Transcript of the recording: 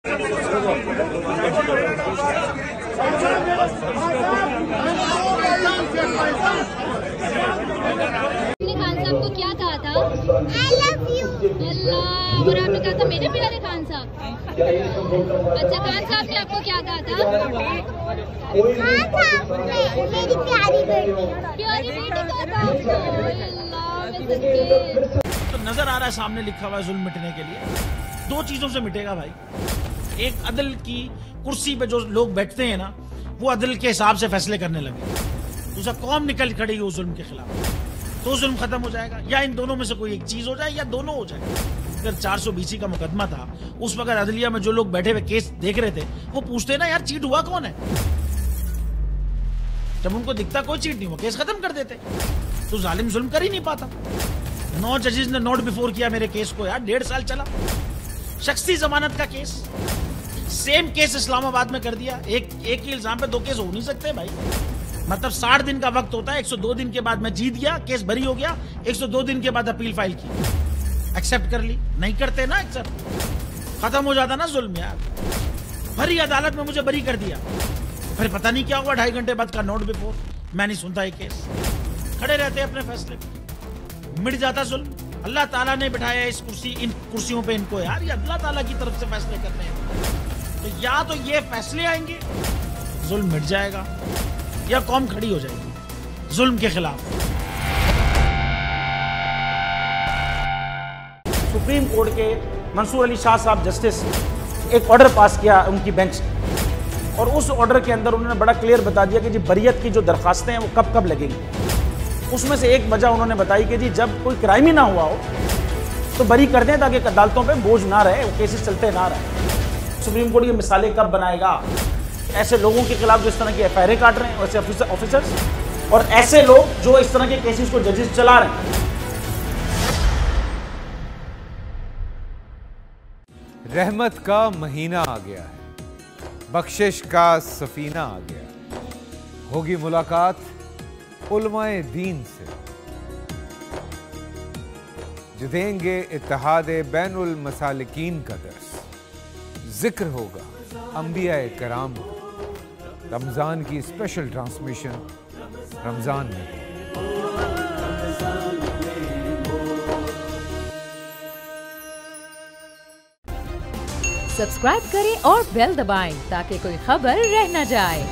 साहब को क्या कहा था? I love you। अल्लाह, और आपने कहा था मेरे प्यारे खान साहब। अच्छा, खान साहब ने आपको क्या कहा था? मेरी प्यारी बेटी कहा था। तो नजर आ रहा है सामने लिखा हुआ है जुल्म मिटने के लिए दो चीजों से मिटेगा भाई। एक अदल की कुर्सी पे जो लोग बैठते हैं ना, वो अदल के हिसाब से फैसले करने लगे। दूसरा, कौम निकल खड़ी उस जुल्म के खिलाफ, तो जुल्म खत्म हो जाएगा। या इन दोनों में से कोई एक चीज हो जाए या दोनों हो जाए। अगर 420 का मुकदमा था, उस वक्त अदलिया में जो लोग बैठे हुए केस देख रहे थे, वो पूछते ना यार चीट हुआ कौन है। जब उनको दिखता कोई चीट नहीं हुआ, केस खत्म कर देते। तो जालिम जुल्म कर ही नहीं पाता। 9 जजेस ने नोट बिफोर किया मेरे केस को यार, 1.5 साल चला। शख्सी जमानत का केस, सेम केस इस्लामाबाद में कर दिया। एक ही इल्जाम पे 2 केस हो नहीं सकते भाई। मतलब 60 दिन का वक्त होता है। 102 दिन के बाद मैं जीत गया, केस बरी हो गया। 102 दिन के बाद अपील फाइल की, एक्सेप्ट कर ली। नहीं करते ना एक्सेप्ट, खत्म हो जाता ना जुल्म यार। भरी अदालत में मुझे बरी कर दिया, फिर पता नहीं क्या हुआ 2.5 घंटे बाद का नोट बिफोर। मैं नहीं सुनता ये केस, खड़े रहते अपने फैसले पे, मिट जाता जुल्म। अल्लाह ताला ने बिठाया इस इन कुर्सियों पे इनको यार, ये अल्लाह ताला की तरफ से फैसले करने हैं। तो या तो ये फैसले आएंगे, जुल्म मिट जाएगा, या कौम खड़ी हो जाएगी जुल्म के खिलाफ। सुप्रीम कोर्ट के मंसूर अली शाह साहब जस्टिस एक ऑर्डर पास किया उनकी बेंच, और उस ऑर्डर के अंदर उन्होंने बड़ा क्लियर बता दिया कि जी बरियत की जो दरखास्तें हैं वो कब कब लगेंगी। उसमें से एक वजह उन्होंने बताई कि जी जब कोई क्राइम ही ना हुआ हो तो बरी कर दें, ताकि अदालतों पे बोझ ना रहे, वो केसेस चलते ना रहे। सुप्रीम कोर्ट की मिसालें कब बनाएगा ऐसे लोगों के खिलाफ जो इस तरह की एफआईआर काट रहे हैं, वैसे ऑफिसर्स, और ऐसे लोग जो इस तरह के केसेस को जजेस चला रहे हैं। रहमत का महीना आ गया है, बख्शिश का सफीना आ गया। होगी मुलाकात उलमाए दीन से, जो देंगे इत्तेहादे बैनुल मसालिकीन का दर्स। जिक्र होगा अंबियाए कराम, रमजान की स्पेशल ट्रांसमिशन रमजान में। सब्सक्राइब करें और बेल दबाएं ताकि कोई खबर रह न जाए।